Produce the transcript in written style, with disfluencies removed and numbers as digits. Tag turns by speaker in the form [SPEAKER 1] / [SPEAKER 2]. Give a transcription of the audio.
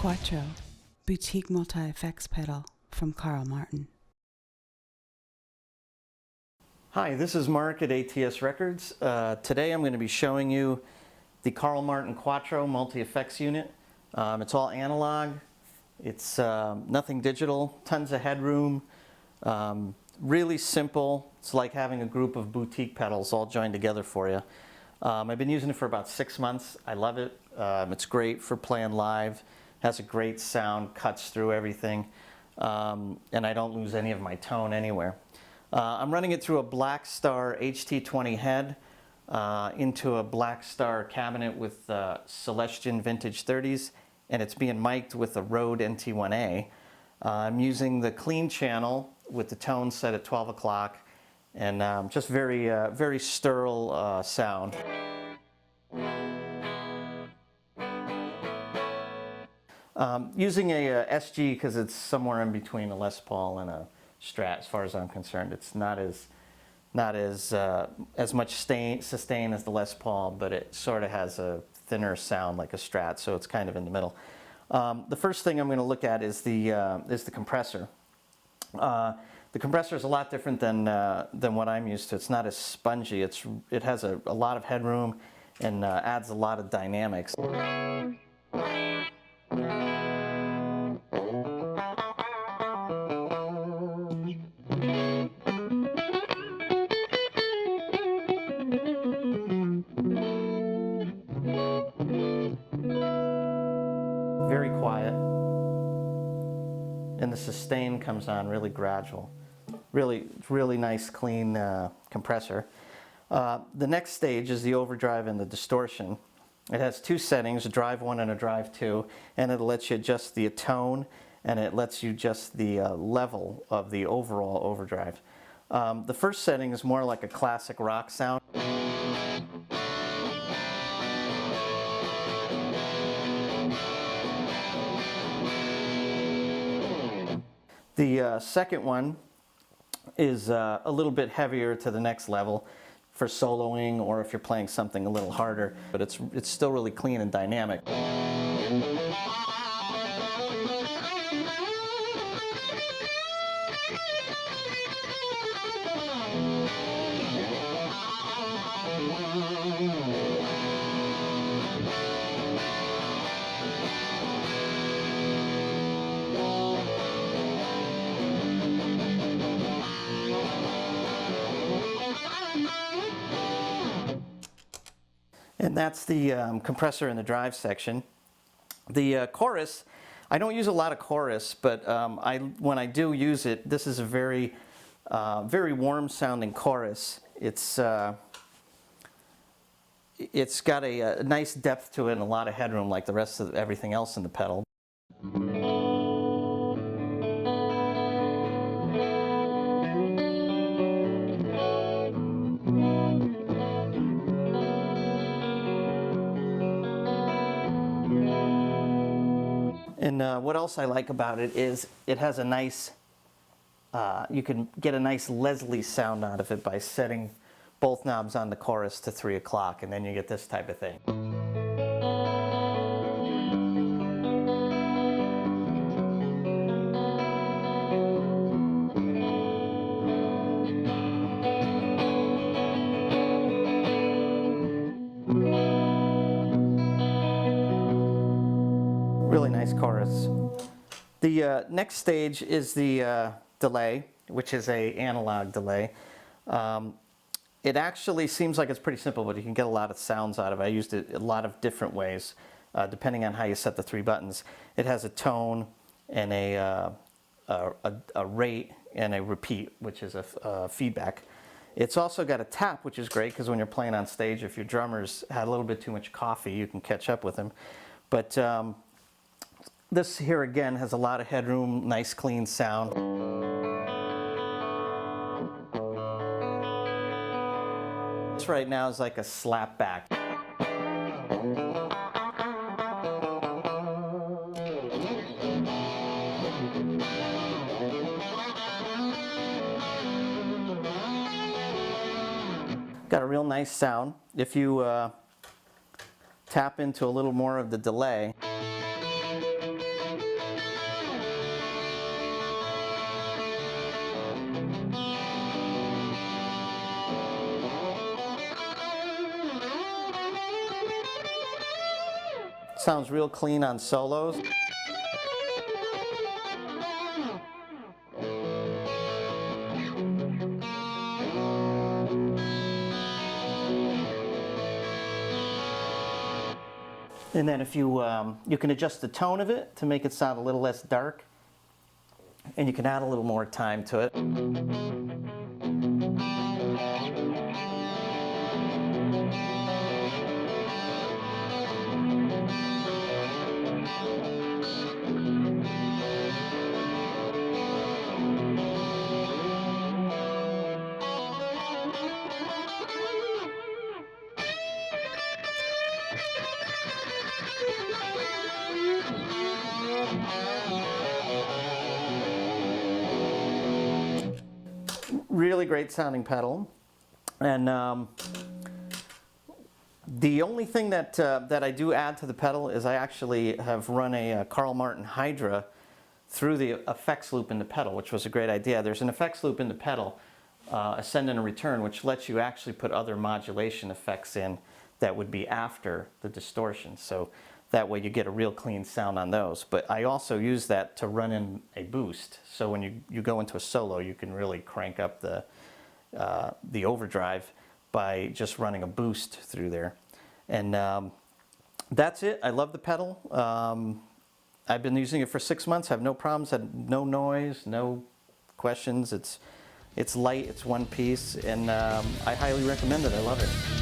[SPEAKER 1] Quattro, boutique multi-effects pedal from Carl Martin.
[SPEAKER 2] Hi, this is Mark at ATS Records. Today I'm going to be showing you the Carl Martin Quattro multi-effects unit. It's all analog, it's nothing digital, tons of headroom, really simple. It's like having a group of boutique pedals all joined together for you. I've been using it for about 6 months. I love it. It's great for playing live, has a great sound, cuts through everything, and I don't lose any of my tone anywhere. I'm running it through a Black Star HT20 head into a Black Star cabinet with Celestion Vintage 30s, and it's being mic'd with a Rode NT1A. I'm using the clean channel with the tone set at 12 o'clock, and just very sterile sound. Using a SG because it's somewhere in between a Les Paul and a Strat, as far as I'm concerned. It's not as much sustain as the Les Paul, but it sort of has a thinner sound like a Strat, so it's kind of in the middle. The first thing I'm going to look at is the compressor. The compressor is a lot different than what I'm used to. It's not as spongy. It has a lot of headroom and adds a lot of dynamics. Very quiet, and the sustain comes on really gradual. Really nice, clean compressor. The next stage is the overdrive and the distortion. It has two settings, a drive 1 and a drive 2, and it lets you adjust the tone, and it lets you adjust the level of the overall overdrive. The first setting is more like a classic rock sound. The second one is a little bit heavier to the next level for soloing, or if you're playing something a little harder, but it's still really clean and dynamic. And that's the compressor in the drive section. The chorus, I don't use a lot of chorus, but when I do use it, this is a very warm sounding chorus. It's got a nice depth to it and a lot of headroom like the rest of everything else in the pedal. And what else I like about it is it has a nice, you can get a nice Leslie sound out of it by setting both knobs on the chorus to 3 o'clock, and then you get this type of thing. Really nice chorus. The next stage is the delay, which is an analog delay. It actually seems like it's pretty simple, but you can get a lot of sounds out of it. I used it a lot of different ways, depending on how you set the 3 buttons. It has a tone and a rate and a repeat, which is a feedback. It's also got a tap, which is great because when you're playing on stage, if your drummer's had a little bit too much coffee, you can catch up with them. But this here again has a lot of headroom, nice clean sound. This right now is like a slap back. Got a real nice sound. If you tap into a little more of the delay, Sounds real clean on solos. And then if you can adjust the tone of it to make it sound a little less dark, and you can add a little more time to it. Really great sounding pedal. And the only thing that I do add to the pedal is I actually have run a Carl Martin Hydra through the effects loop in the pedal, which was a great idea. There's an effects loop in the pedal, ascend and return, which lets you actually put other modulation effects in that would be after the distortion. So that way you get a real clean sound on those. But I also use that to run in a boost. So when you go into a solo, you can really crank up the overdrive by just running a boost through there. And that's it. I love the pedal. I've been using it for 6 months. I have no problems, had no noise, no questions. It's light, it's one piece, and I highly recommend it. I love it.